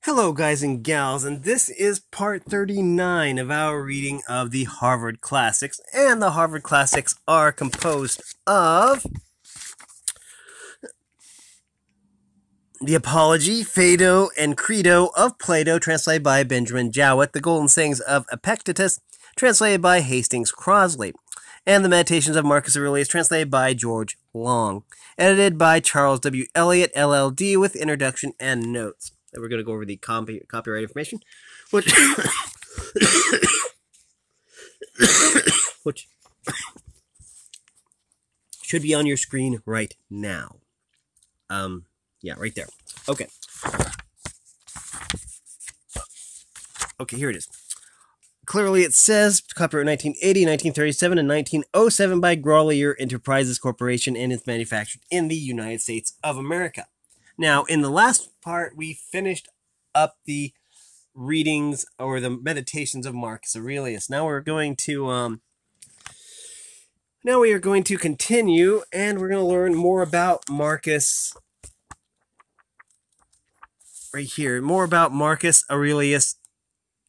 Hello, guys and gals, and this is part 39 of our reading of the Harvard Classics. And the Harvard Classics are composed of the Apology, Phaedo, and Credo of Plato, translated by Benjamin Jowett, the Golden Sayings of Epictetus, translated by Hastings Crosley, and the Meditations of Marcus Aurelius, translated by George Long, edited by Charles W. Elliott, LLD, with introduction and notes. And we're going to go over the copyright information, which should be on your screen right now. Yeah, right there. Okay. Okay, here it is. Clearly it says copyright 1980, 1937, and 1907 by Grolier Enterprises Corporation, and it's manufactured in the United States of America. Now, in the last part, we finished up the readings or the meditations of Marcus Aurelius. Now we are going to continue, and we're going to learn more about Marcus. Right here, more about Marcus Aurelius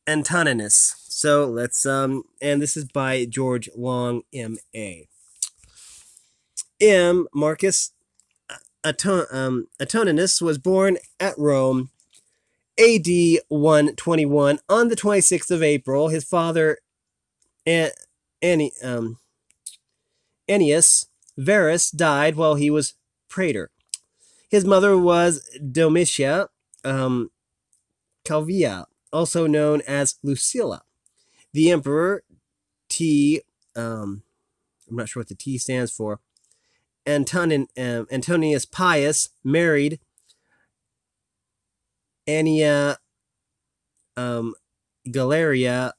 Antoninus. So let's and this is by George Long, M.A. Marcus Antoninus was born at Rome, A.D. 121, on the 26th of April. His father, Annius Verus, died while he was praetor. His mother was Domitia Calvia, also known as Lucilla. The emperor, I'm not sure what the T stands for, Antonius Pius, married Annia Galeria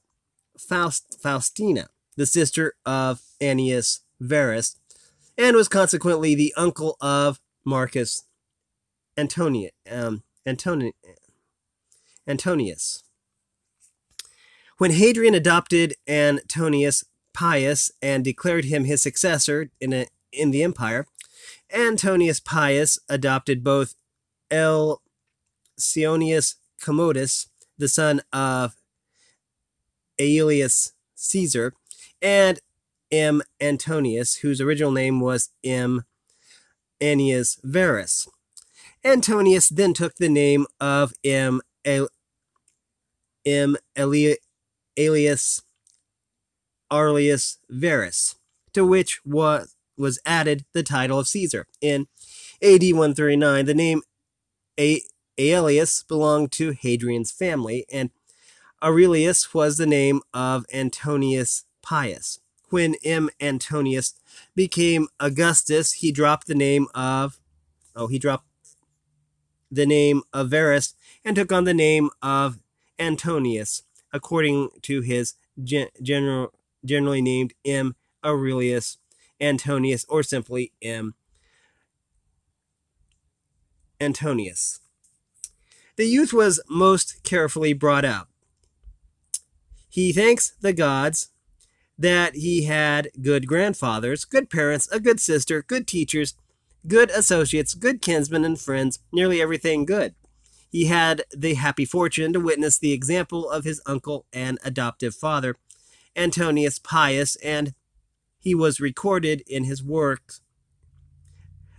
Faustina, the sister of Annius Verus, and was consequently the uncle of Marcus Antonius. When Hadrian adopted Antonius Pius and declared him his successor in the empire, Antonius Pius adopted both Sionius Commodus, the son of Aelius Caesar, and M. Antonius, whose original name was M. Annius Verus. Antonius then took the name of M. Aelius Aurelius Verus, to which was added the title of Caesar. In AD 139, the name Aelius belonged to Hadrian's family, and Aurelius was the name of Antonius Pius. When M. Antonius became Augustus, he dropped the name of Verus and took on the name of Antonius, according to his generally named M. Aurelius Antonius, or simply M. Antonius. The youth was most carefully brought up. He thanks the gods that he had good grandfathers, good parents, a good sister, good teachers, good associates, good kinsmen and friends, nearly everything good. He had the happy fortune to witness the example of his uncle and adoptive father, Antonius Pius, and he was recorded in his works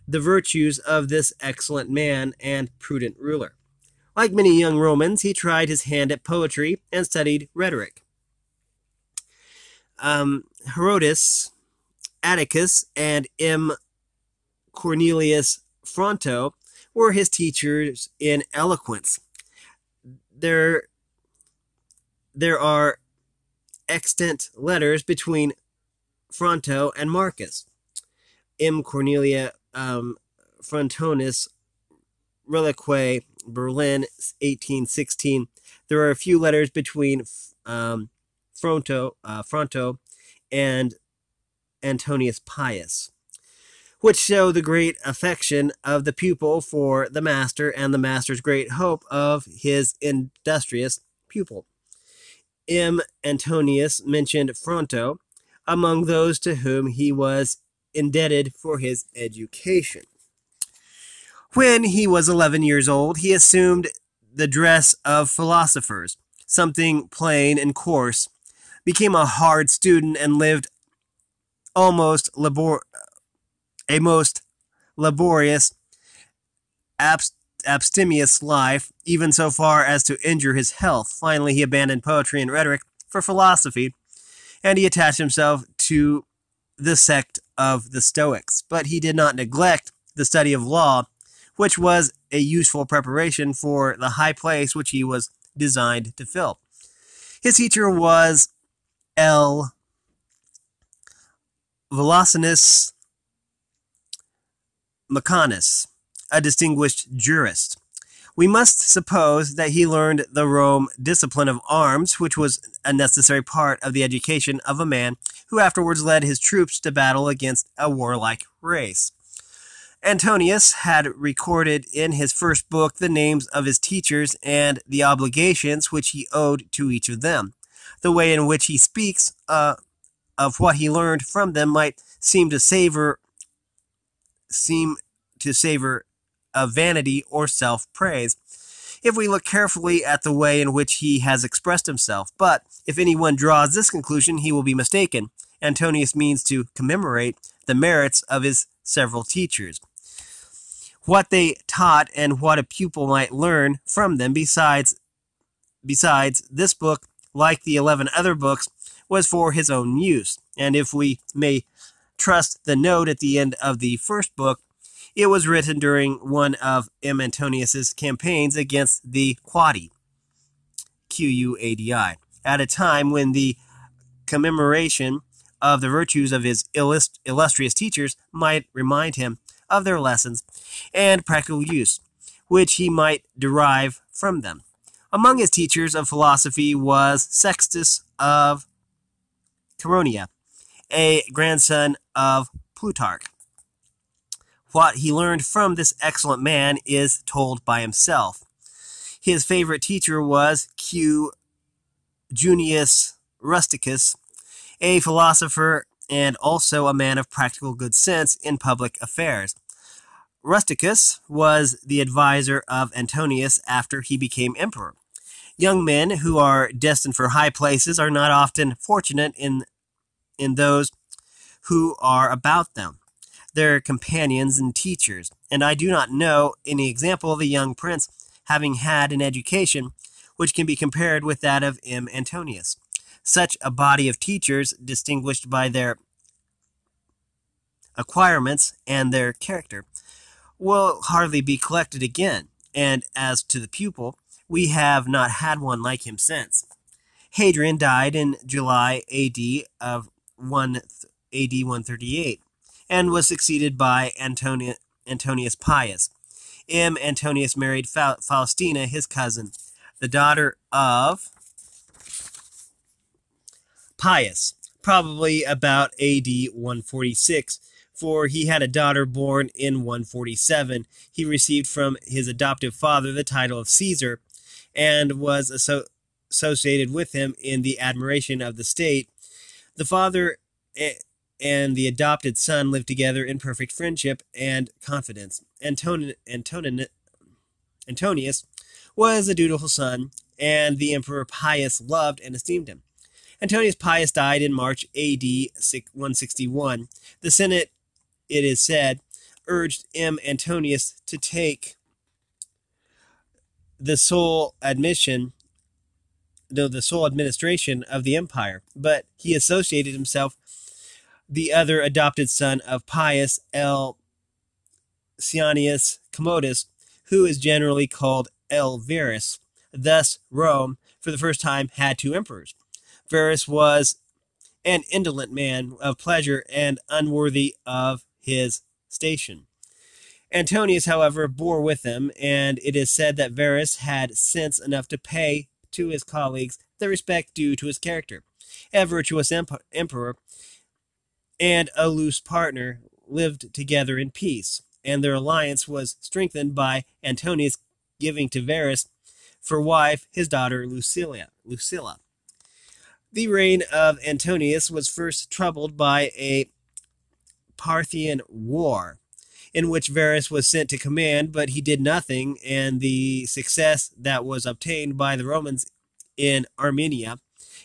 the virtues of this excellent man and prudent ruler. Like many young Romans, he tried his hand at poetry and studied rhetoric. Herodotus, Atticus, and M. Cornelius Fronto were his teachers in eloquence. There are extant letters between Fronto and Marcus. M. Cornelia Frontonus, Reliquae, Berlin, 1816. There are a few letters between Fronto and Antonius Pius, which show the great affection of the pupil for the master and the master's great hope of his industrious pupil. M. Antonius mentioned Fronto among those to whom he was indebted for his education. When he was 11 years old, he assumed the dress of philosophers, something plain and coarse, became a hard student, and lived a most laborious, abstemious life, even so far as to injure his health. Finally, he abandoned poetry and rhetoric for philosophy, and he attached himself to the sect of the Stoics. But he did not neglect the study of law, which was a useful preparation for the high place which he was designed to fill. His teacher was L. Velocinus Macanus, a distinguished jurist. We must suppose that he learned the Rome discipline of arms, which was a necessary part of the education of a man who afterwards led his troops to battle against a warlike race. Antonius had recorded in his first book the names of his teachers and the obligations which he owed to each of them. The way in which he speaks of what he learned from them might seem to savor of vanity or self-praise, if we look carefully at the way in which he has expressed himself. But if anyone draws this conclusion, he will be mistaken. Antonius means to commemorate the merits of his several teachers, what they taught, and what a pupil might learn from them. Besides, this book, like the 11 other books, was for his own use, and if we may trust the note at the end of the first book, it was written during one of M. Antonius's campaigns against the Quadi, Quadi, at a time when the commemoration of the virtues of his illustrious teachers might remind him of their lessons and practical use, which he might derive from them. Among his teachers of philosophy was Sextus of Caronia, a grandson of Plutarch. What he learned from this excellent man is told by himself. His favorite teacher was Q. Junius Rusticus, a philosopher and also a man of practical good sense in public affairs. Rusticus was the advisor of Antonius after he became emperor. Young men who are destined for high places are not often fortunate in those who are about them, their companions and teachers, and I do not know any example of a young prince having had an education which can be compared with that of M. Antonius. Such a body of teachers, distinguished by their acquirements and their character, will hardly be collected again, and as to the pupil, we have not had one like him since. Hadrian died in July A.D. of A.D. 138, and was succeeded by Antonius Pius. M. Antonius married Faustina, his cousin, the daughter of Pius, probably about A.D. 146, for he had a daughter born in 147. He received from his adoptive father the title of Caesar, and was associated with him in the admiration of the state. The father and the adopted son lived together in perfect friendship and confidence. Antonius was a dutiful son, and the Emperor Pius loved and esteemed him. Antonius Pius died in March A.D. 161. The Senate, it is said, urged M. Antonius to take the sole administration of the empire, but he associated himself the other adopted son of Pius, L. Cianius Commodus, who is generally called L. Verus. Thus, Rome, for the first time, had two emperors. Verus was an indolent man of pleasure and unworthy of his station. Antonius, however, bore with him, and it is said that Verus had sense enough to pay to his colleagues the respect due to his character. A virtuous emperor and a loose partner lived together in peace, and their alliance was strengthened by Antonius giving to Verus for wife his daughter Lucilla. The reign of Antonius was first troubled by a Parthian war. in which Varus was sent to command, but he did nothing, and the success that was obtained by the Romans in Armenia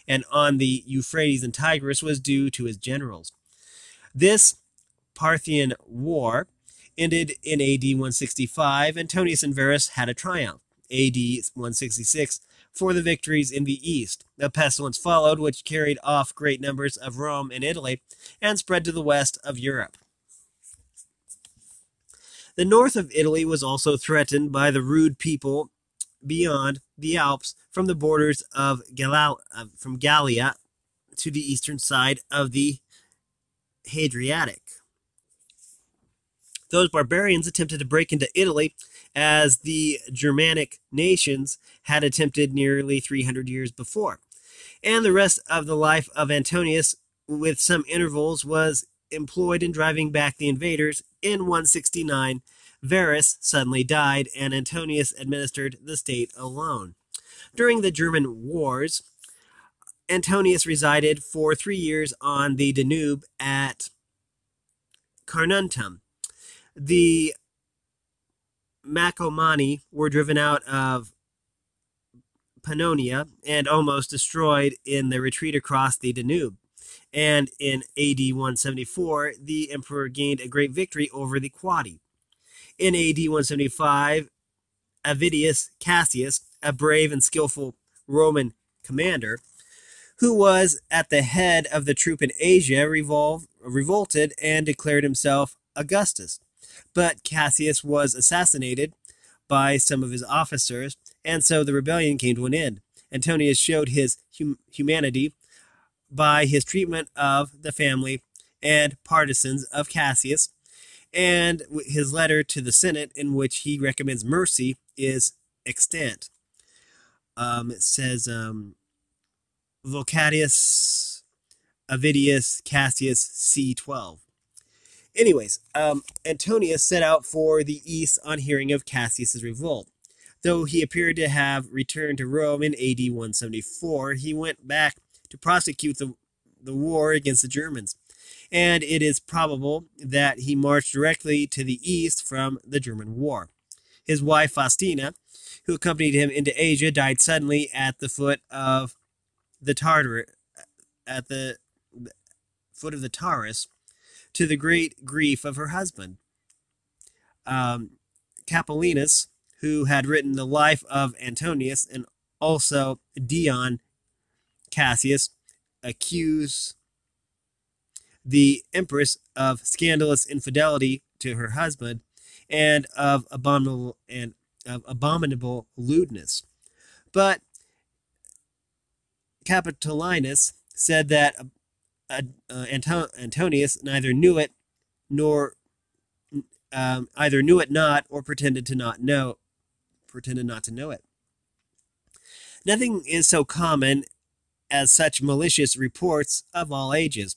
and on the Euphrates and Tigris was due to his generals. This Parthian War ended in AD 165. Antonius and Varus had a triumph, AD 166, for the victories in the east. A pestilence followed, which carried off great numbers of Rome and Italy and spread to the west of Europe. The north of Italy was also threatened by the rude people beyond the Alps from the borders of from Gallia to the eastern side of the Hadriatic. Those barbarians attempted to break into Italy as the Germanic nations had attempted nearly 300 years before. And the rest of the life of Antonius, with some intervals, was employed in driving back the invaders. In 169, Varus suddenly died, and Antonius administered the state alone. During the German wars, Antonius resided for 3 years on the Danube at Carnuntum. The Marcomanni were driven out of Pannonia and almost destroyed in their retreat across the Danube. And in AD 174, the emperor gained a great victory over the Quadi. In AD 175, Avidius Cassius, a brave and skillful Roman commander, who was at the head of the troop in Asia, revolted and declared himself Augustus. But Cassius was assassinated by some of his officers, and so the rebellion came to an end. Antonius showed his humanity by his treatment of the family and partisans of Cassius, and his letter to the Senate in which he recommends mercy is extant. It says, Vocatius Avidius Cassius C12. Anyways, Antonius set out for the east on hearing of Cassius's revolt. Though he appeared to have returned to Rome in AD 174, he went back to prosecute the war against the Germans, and it is probable that he marched directly to the east from the German war. His wife Faustina, who accompanied him into Asia, died suddenly at the foot of the Taurus, to the great grief of her husband. Capellinus, who had written the life of Antonius, and also Dion Cassius, accused the empress of scandalous infidelity to her husband and of abominable lewdness. But Capitolinus said that Antonius neither knew it nor either knew it not or pretended not to know it. Nothing is so common as such malicious reports of all ages.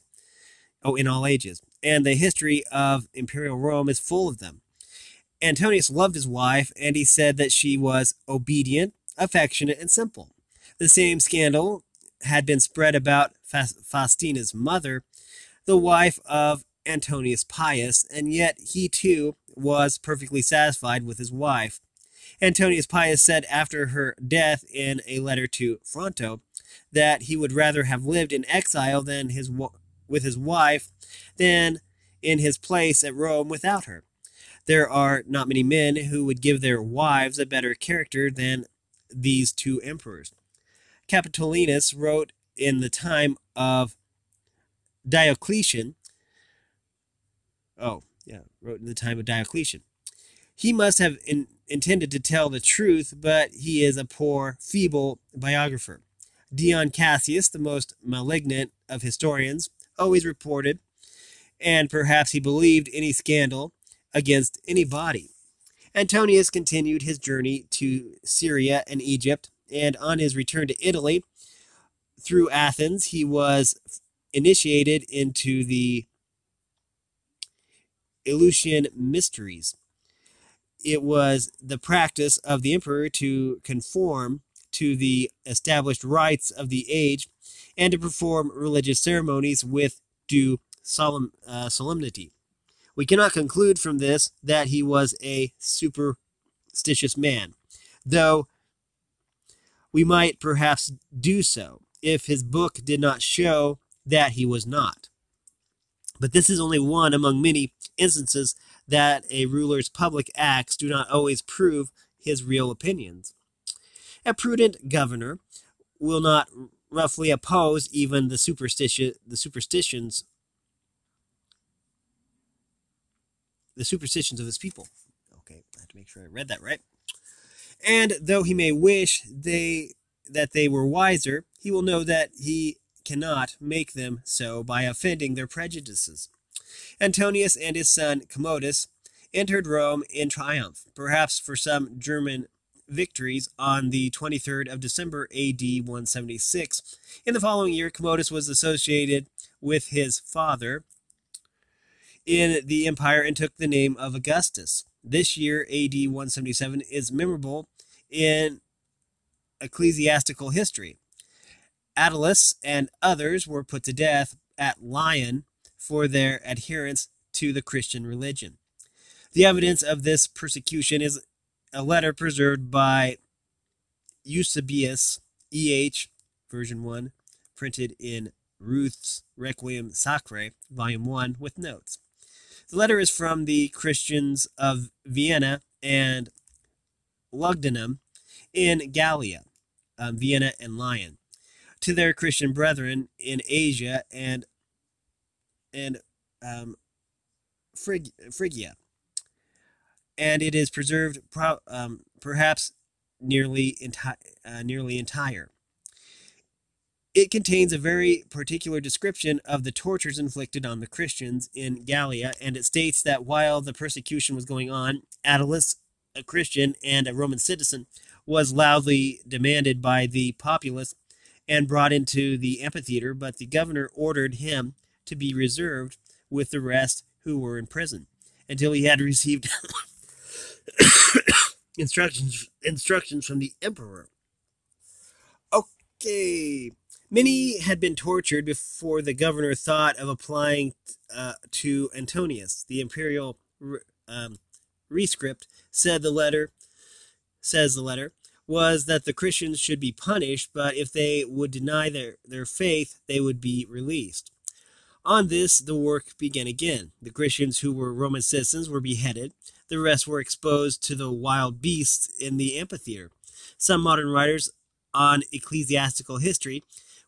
In all ages, and the history of imperial Rome is full of them. Antonius loved his wife, and he said that she was obedient, affectionate, and simple. The same scandal had been spread about Faustina's mother, the wife of Antonius Pius, and yet he too was perfectly satisfied with his wife. Antonius Pius said after her death in a letter to Fronto that he would rather have lived in exile than with his wife than in his place at Rome without her. There are not many men who would give their wives a better character than these two emperors. Capitolinus wrote in the time of Diocletian. He must have intended to tell the truth, but he is a poor, feeble biographer. Dion Cassius, the most malignant of historians, always reported, and perhaps he believed any scandal against anybody. Antonius continued his journey to Syria and Egypt, and on his return to Italy, through Athens, he was initiated into the Eleusinian mysteries. It was the practice of the emperor to conform to the established rites of the age and to perform religious ceremonies with due solemnity. We cannot conclude from this that he was a superstitious man, though we might perhaps do so if his book did not show that he was not. But this is only one among many instances that a ruler's public acts do not always prove his real opinions. A prudent governor will not roughly oppose even the superstitions of his people. Okay, I have to make sure I read that right. And though he may wish that they were wiser, he will know that he cannot make them so by offending their prejudices. Antonius and his son Commodus entered Rome in triumph, perhaps for some German victories on the 23rd of December AD 176. In the following year, Commodus was associated with his father in the empire and took the name of Augustus. This year, AD 177, is memorable in ecclesiastical history. Attalus and others were put to death at Lyon for their adherence to the Christian religion. The evidence of this persecution is a letter preserved by Eusebius, E.H., version 1, printed in Ruth's Requiem Sacre, volume 1, with notes. The letter is from the Christians of Vienna and Lugdunum in Gallia, Vienna and Lyon, to their Christian brethren in Asia and Phrygia, and it is preserved perhaps nearly entire. It contains a very particular description of the tortures inflicted on the Christians in Gallia, and it states that while the persecution was going on, Attalus, a Christian and a Roman citizen, was loudly demanded by the populace and brought into the amphitheater, but the governor ordered him to be reserved with the rest who were in prison until he had received instructions from the emperor. Okay. Many had been tortured before the governor thought of applying to Antonius. The imperial rescript says the letter was that the Christians should be punished, but if they would deny their faith, they would be released. On this, the work began again. The Christians who were Roman citizens were beheaded. The rest were exposed to the wild beasts in the amphitheater. Some modern writers on ecclesiastical history,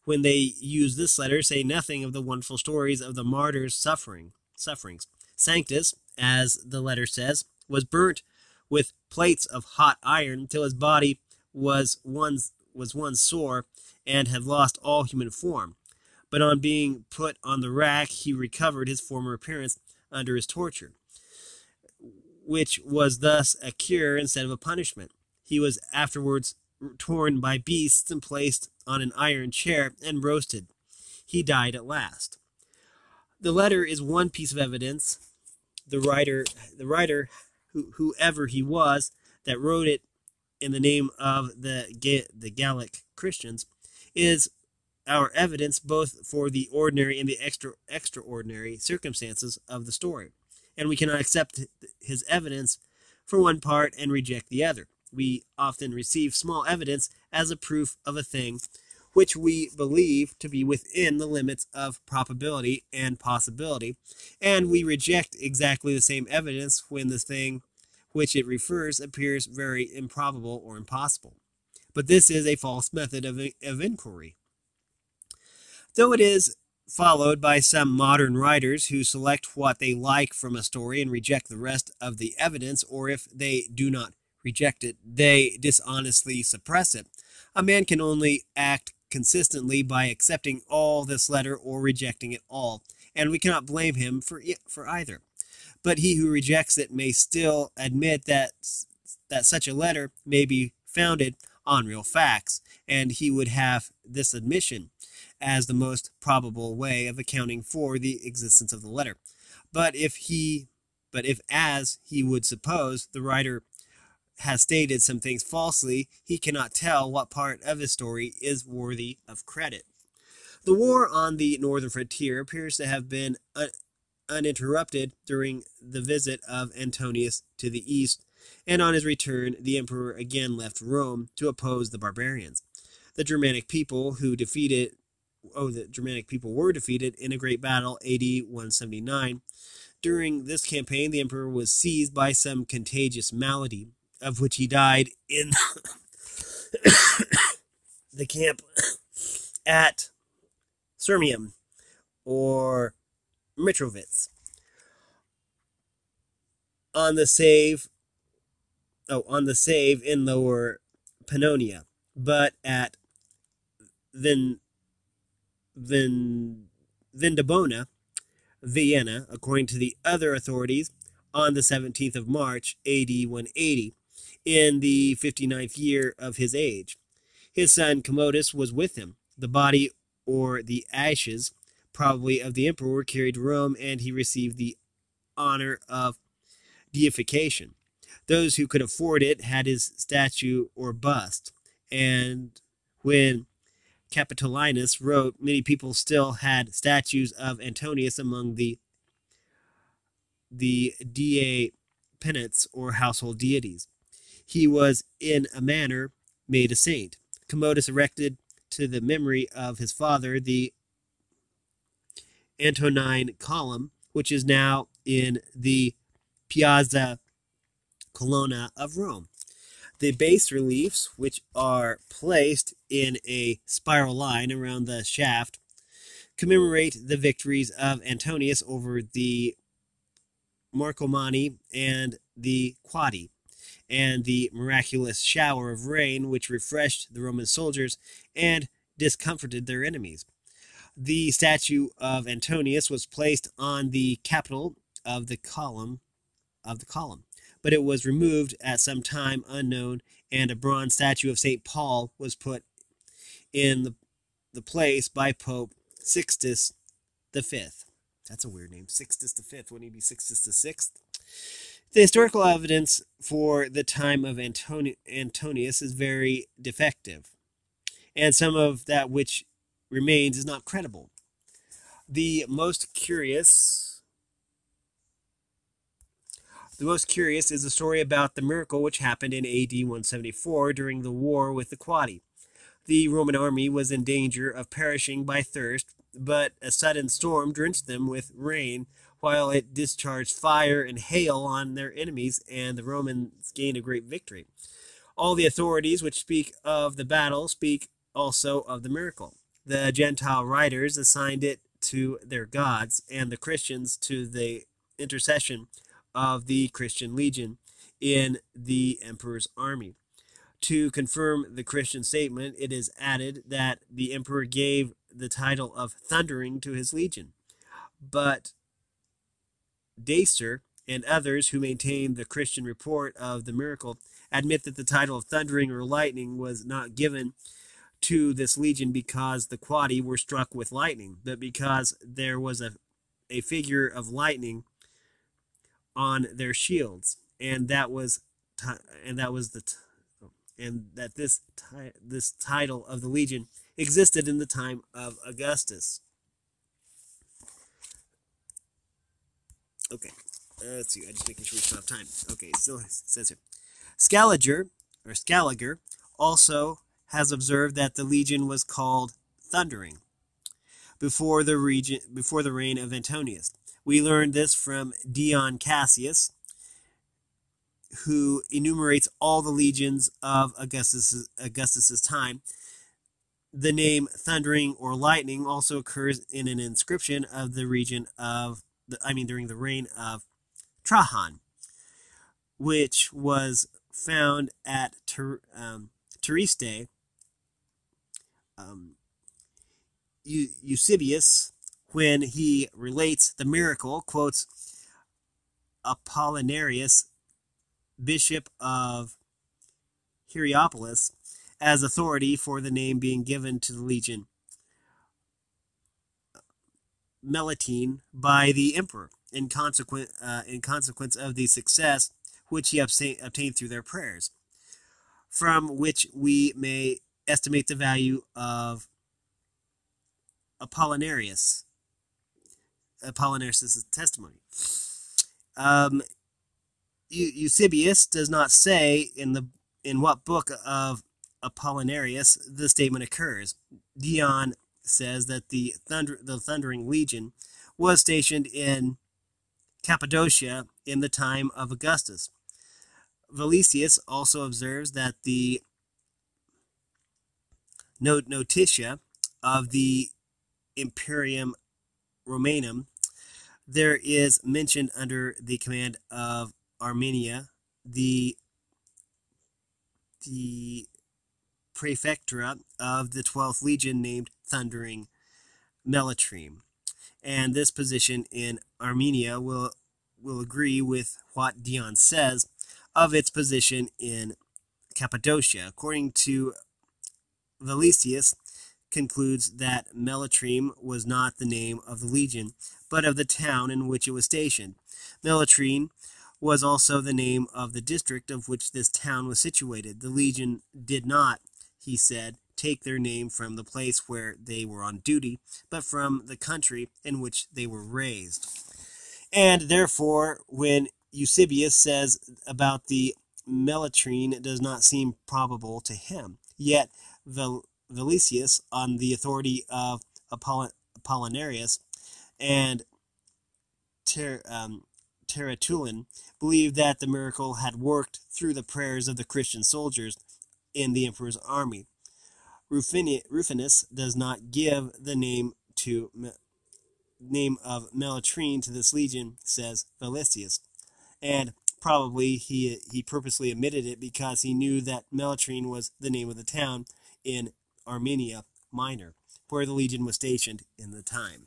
when they use this letter, say nothing of the wonderful stories of the martyrs' sufferings. Sanctus, as the letter says, was burnt with plates of hot iron until his body was once sore and had lost all human form. But on being put on the rack, he recovered his former appearance under his torture, which was thus a cure instead of a punishment. He was afterwards torn by beasts and placed on an iron chair and roasted. He died at last. The letter is one piece of evidence. The writer, whoever he was, that wrote it in the name of the Gallic Christians, is our evidence both for the ordinary and the extraordinary circumstances of the story. And we cannot accept his evidence for one part and reject the other. We often receive small evidence as a proof of a thing which we believe to be within the limits of probability and possibility, and we reject exactly the same evidence when the thing which it refers appears very improbable or impossible. But this is a false method of inquiry. Though it is followed by some modern writers who select what they like from a story and reject the rest of the evidence, or if they do not reject it, they dishonestly suppress it, a man can only act consistently by accepting all this letter or rejecting it all, and we cannot blame him for either. But he who rejects it may still admit that such a letter may be founded on real facts, and he would have this admission as the most probable way of accounting for the existence of the letter. But if as he would suppose, the writer has stated some things falsely, he cannot tell what part of his story is worthy of credit. The war on the northern frontier appears to have been uninterrupted during the visit of Antonius to the east, and on his return, the emperor again left Rome to oppose the barbarians. The Germanic people were defeated in a great battle AD 179. During this campaign, the emperor was seized by some contagious malady, of which he died in the camp at Sirmium or Mitrovica on the save in Lower Pannonia, but at Vindobona, Vienna, according to the other authorities, on the 17th of March, AD 180, in the 59th year of his age. His son Commodus was with him. The body, or the ashes, probably of the emperor, were carried to Rome, and he received the honor of deification. Those who could afford it had his statue or bust, and when Capitolinus wrote, many people still had statues of Antonius among the dei penates, or household deities. He was in a manner made a saint. Commodus erected to the memory of his father the Antonine Column, which is now in the Piazza Colonna of Rome. The bas reliefs, which are placed in a spiral line around the shaft, commemorate the victories of Antonius over the Marcomanni and the Quadi, and the miraculous shower of rain which refreshed the Roman soldiers and discomforted their enemies. The statue of Antonius was placed on the capital of the column, but it was removed at some time unknown, and a bronze statue of St. Paul was put in the place by Pope Sixtus V. That's a weird name, Sixtus V. Wouldn't he be Sixtus VI? The historical evidence for the time of Antonius is very defective, and some of that which remains is not credible. The most curious is the story about the miracle which happened in AD 174 during the war with the Quadi. The Roman army was in danger of perishing by thirst, but a sudden storm drenched them with rain, while it discharged fire and hail on their enemies, and the Romans gained a great victory. All the authorities which speak of the battle speak also of the miracle. The Gentile writers assigned it to their gods, and the Christians to the intercession of the Christian legion in the emperor's army. To confirm the Christian statement, it is added that the emperor gave the title of thundering to his legion. But Dacer and others who maintain the Christian report of the miracle admit that the title of thundering or lightning was not given to this legion because the Quadi were struck with lightning, but because there was a figure of lightning on their shields, and that this title of the legion existed in the time of Augustus. Okay, let's see. I'm just making sure we still have time. Okay, it still says here. Scaliger also has observed that the legion was called thundering before the reign of Antonius. We learned this from Dion Cassius, who enumerates all the legions of Augustus's time. The name thundering or lightning also occurs in an inscription of the region of during the reign of Trajan, which was found at Teriste. Eusebius, when he relates the miracle, quotes Apollinarius, bishop of Hierapolis, as authority for the name being given to the legion Melitene by the emperor in consequence of the success which he obtained through their prayers, from which we may estimate the value of Apollinarius. Apollinaris' testimony. Eusebius does not say in what book of Apollinarius the statement occurs. Dion says that the Thundering Legion was stationed in Cappadocia in the time of Augustus. Valesius also observes that the notitia of the Imperium Romanum there is mentioned under the command of Armenia, the prefectura of the 12th Legion named Thundering Melatreme. And this position in Armenia will agree with what Dion says of its position in Cappadocia. According to Valesius, concludes that Melatreme was not the name of the legion, but of the town in which it was stationed. Melatreme was also the name of the district of which this town was situated. The legion did not, he said, take their name from the place where they were on duty, but from the country in which they were raised. And therefore, when Eusebius says about the Melatreme, it does not seem probable to him. Yet Valesius, on the authority of Apollinarius and Tertullus, believed that the miracle had worked through the prayers of the Christian soldiers in the emperor's army. Rufinus does not give the name of Melatreme to this legion, says Valesius, and probably he purposely omitted it because he knew that Melatreme was the name of the town in Armenia Minor, where the legion was stationed in the time.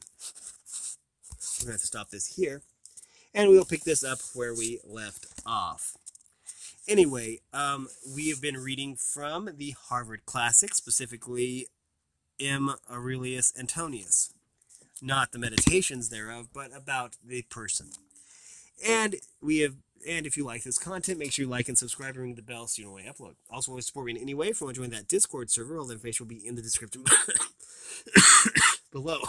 We're going to have to stop this here, and we'll pick this up where we left off. Anyway, we have been reading from the Harvard Classics, specifically M. Aurelius Antonius. Not the meditations thereof, but about the person. And if you like this content, make sure you like and subscribe and ring the bell so you know when I upload. Also, want to support me in any way, if you want to join that Discord server, all the information will be in the description below.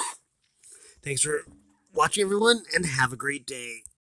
Thanks for watching, everyone, and have a great day.